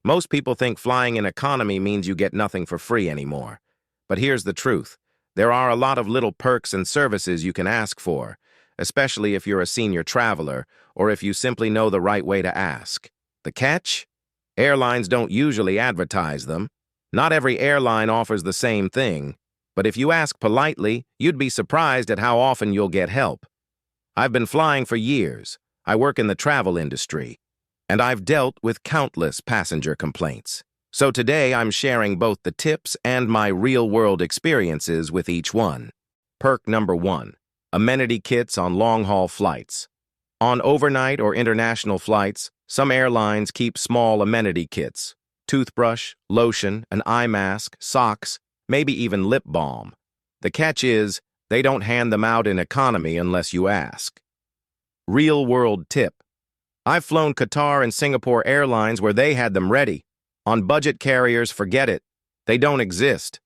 Most people think flying in economy means you get nothing for free anymore. But here's the truth. There are a lot of little perks and services you can ask for, especially if you're a senior traveler or if you simply know the right way to ask. The catch? Airlines don't usually advertise them. Not every airline offers the same thing, but if you ask politely, you'd be surprised at how often you'll get help. I've been flying for years. I work in the travel industry, and I've dealt with countless passenger complaints. So today I'm sharing both the tips and my real-world experiences with each one. Perk number 1. Amenity kits on long-haul flights. On overnight or international flights, some airlines keep small amenity kits: toothbrush, lotion, an eye mask, socks, maybe even lip balm. The catch is, they don't hand them out in economy unless you ask. Real-world tip. I've flown Qatar and Singapore Airlines where they had them ready. On budget carriers, forget it. They don't exist.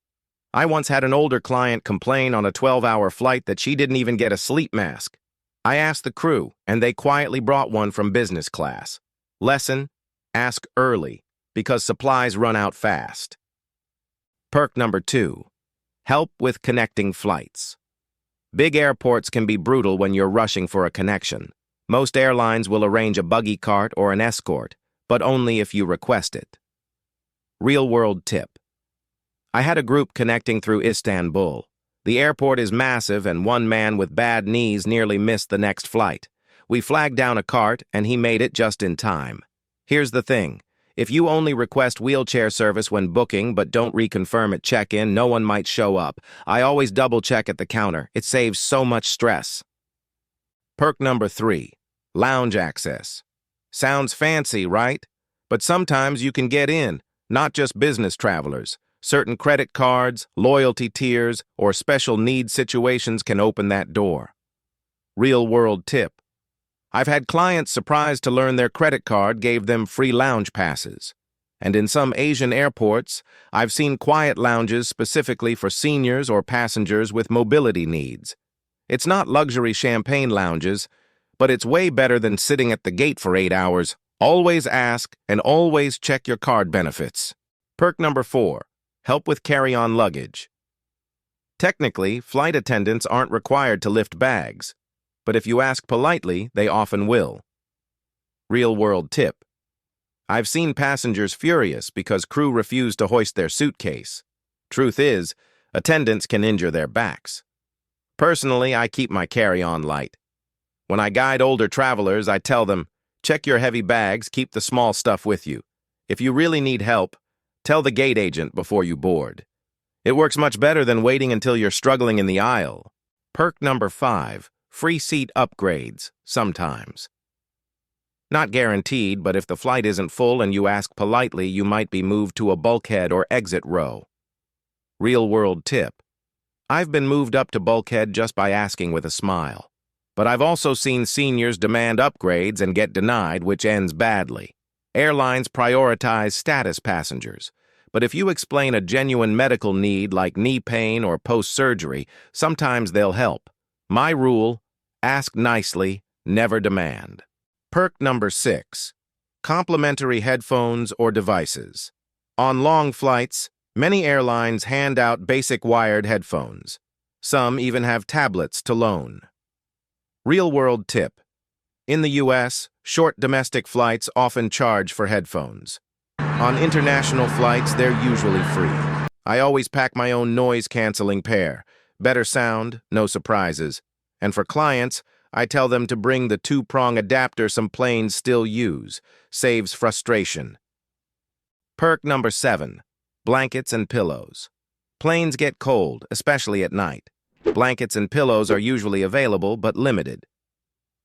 I once had an older client complain on a 12-hour flight that she didn't even get a sleep mask. I asked the crew, and they quietly brought one from business class. Lesson: ask early, because supplies run out fast. Perk number 2. Help with connecting flights. Big airports can be brutal when you're rushing for a connection. Most airlines will arrange a buggy cart or an escort, but only if you request it. Real-world tip. I had a group connecting through Istanbul. The airport is massive, and one man with bad knees nearly missed the next flight. We flagged down a cart, and he made it just in time. Here's the thing. If you only request wheelchair service when booking but don't reconfirm at check-in, no one might show up. I always double-check at the counter. It saves so much stress. Perk number 3. Lounge access. Sounds fancy, right? But sometimes you can get in, not just business travelers. Certain credit cards, loyalty tiers, or special needs situations can open that door. Real-world tip. I've had clients surprised to learn their credit card gave them free lounge passes. And in some Asian airports, I've seen quiet lounges specifically for seniors or passengers with mobility needs. It's not luxury champagne lounges, but it's way better than sitting at the gate for 8 hours. Always ask and always check your card benefits. Perk number 4. Help with carry-on luggage. Technically, flight attendants aren't required to lift bags, but if you ask politely, they often will. Real-world tip. I've seen passengers furious because crew refuse to hoist their suitcase. Truth is, attendants can injure their backs. Personally, I keep my carry-on light. When I guide older travelers, I tell them, check your heavy bags, keep the small stuff with you. If you really need help, tell the gate agent before you board. It works much better than waiting until you're struggling in the aisle. Perk number 5. Free seat upgrades, sometimes. Not guaranteed, but if the flight isn't full and you ask politely, you might be moved to a bulkhead or exit row. Real-world tip. I've been moved up to bulkhead just by asking with a smile. But I've also seen seniors demand upgrades and get denied, which ends badly. Airlines prioritize status passengers, but if you explain a genuine medical need like knee pain or post-surgery, sometimes they'll help. My rule: ask nicely, never demand. Perk number 6. Complimentary headphones or devices. On long flights, many airlines hand out basic wired headphones. Some even have tablets to loan. Real-world tip. In the U.S., short domestic flights often charge for headphones. On international flights, they're usually free. I always pack my own noise-canceling pair. Better sound, no surprises. And for clients, I tell them to bring the 2-prong adapter some planes still use. Saves frustration. Perk number 7. Blankets and pillows. Planes get cold, especially at night. Blankets and pillows are usually available, but limited.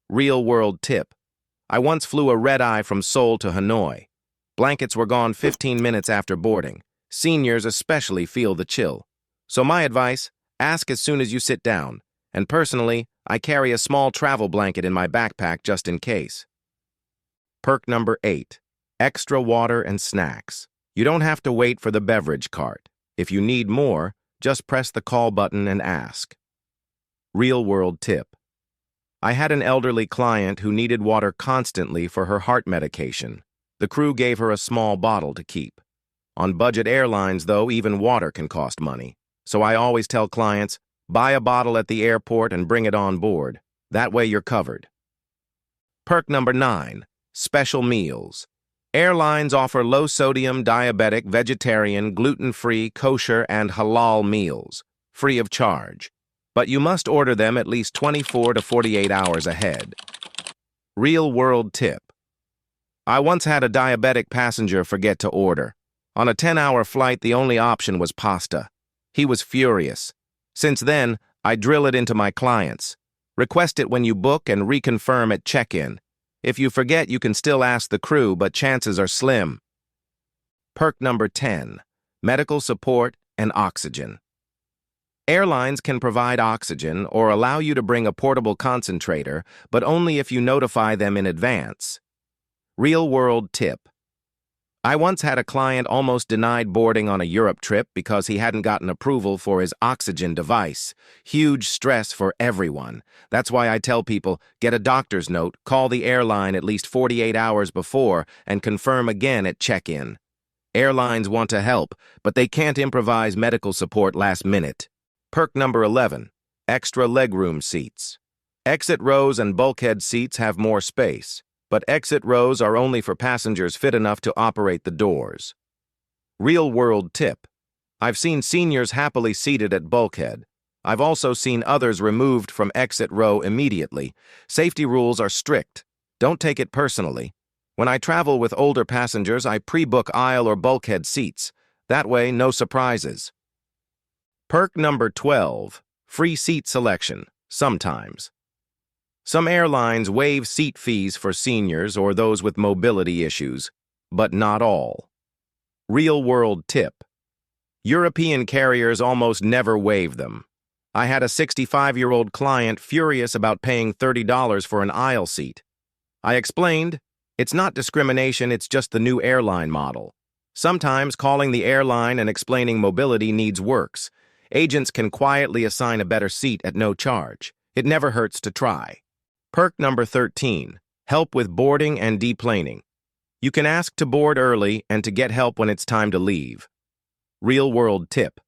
Real-world tip. I once flew a red-eye from Seoul to Hanoi. Blankets were gone 15 minutes after boarding. Seniors especially feel the chill. So my advice, ask as soon as you sit down. And personally, I carry a small travel blanket in my backpack just in case. Perk number 8. Extra water and snacks. You don't have to wait for the beverage cart. If you need more, just press the call button and ask. Real-world tip. I had an elderly client who needed water constantly for her heart medication. The crew gave her a small bottle to keep. On budget airlines, though, even water can cost money. So I always tell clients, buy a bottle at the airport and bring it on board. That way you're covered. Perk number 9, special meals. Airlines offer low-sodium, diabetic, vegetarian, gluten-free, kosher, and halal meals, free of charge. But you must order them at least 24 to 48 hours ahead. Real-world tip. I once had a diabetic passenger forget to order. On a 10-hour flight, the only option was pasta. He was furious. Since then, I drill it into my clients. Request it when you book and reconfirm at check-in. If you forget, you can still ask the crew, but chances are slim. Perk number 10, medical support and oxygen. Airlines can provide oxygen or allow you to bring a portable concentrator, but only if you notify them in advance. Real-world tip. I once had a client almost denied boarding on a Europe trip because he hadn't gotten approval for his oxygen device. Huge stress for everyone. That's why I tell people, get a doctor's note, call the airline at least 48 hours before, and confirm again at check-in. Airlines want to help, but they can't improvise medical support last minute. Perk number 11, extra legroom seats. Exit rows and bulkhead seats have more space, but exit rows are only for passengers fit enough to operate the doors. Real-world tip. I've seen seniors happily seated at bulkhead. I've also seen others removed from exit row immediately. Safety rules are strict. Don't take it personally. When I travel with older passengers, I pre-book aisle or bulkhead seats. That way, no surprises. Perk number 12, free seat selection, sometimes. Some airlines waive seat fees for seniors or those with mobility issues, but not all. Real-world tip. European carriers almost never waive them. I had a 65-year-old client furious about paying $30 for an aisle seat. I explained, it's not discrimination, it's just the new airline model. Sometimes calling the airline and explaining mobility needs works. Agents can quietly assign a better seat at no charge. It never hurts to try. Perk number 13, help with boarding and deplaning. You can ask to board early and to get help when it's time to leave. Real-world tip.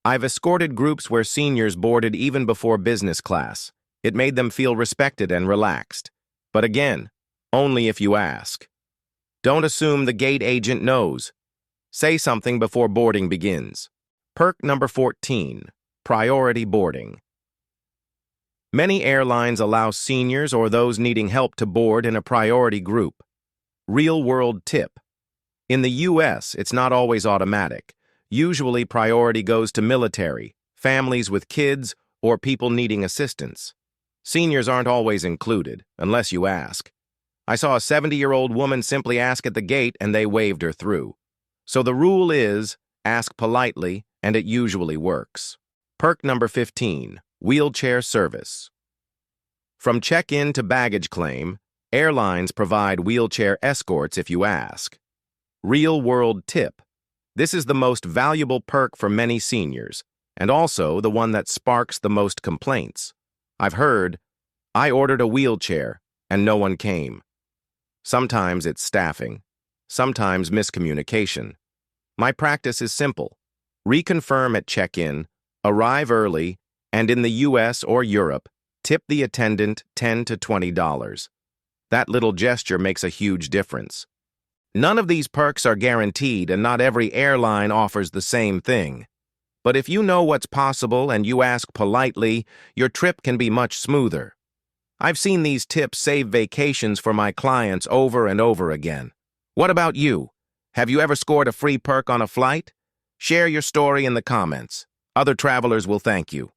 I've escorted groups where seniors boarded even before business class. It made them feel respected and relaxed. But again, only if you ask. Don't assume the gate agent knows. Say something before boarding begins. Perk number 14, priority boarding. Many airlines allow seniors or those needing help to board in a priority group. Real-world tip. In the U.S., it's not always automatic. Usually, priority goes to military, families with kids, or people needing assistance. Seniors aren't always included, unless you ask. I saw a 70-year-old woman simply ask at the gate and they waved her through. So the rule is, ask politely, and it usually works. Perk number 15, wheelchair service. From check-in to baggage claim, airlines provide wheelchair escorts if you ask. Real-world tip. This is the most valuable perk for many seniors, and also the one that sparks the most complaints. I've heard, I ordered a wheelchair, and no one came. Sometimes it's staffing, sometimes miscommunication. My practice is simple. Reconfirm at check-in, arrive early, and in the US or Europe, tip the attendant $10 to $20. That little gesture makes a huge difference. None of these perks are guaranteed, and not every airline offers the same thing. But if you know what's possible and you ask politely, your trip can be much smoother. I've seen these tips save vacations for my clients over and over again. What about you? Have you ever scored a free perk on a flight? Share your story in the comments. Other travelers will thank you.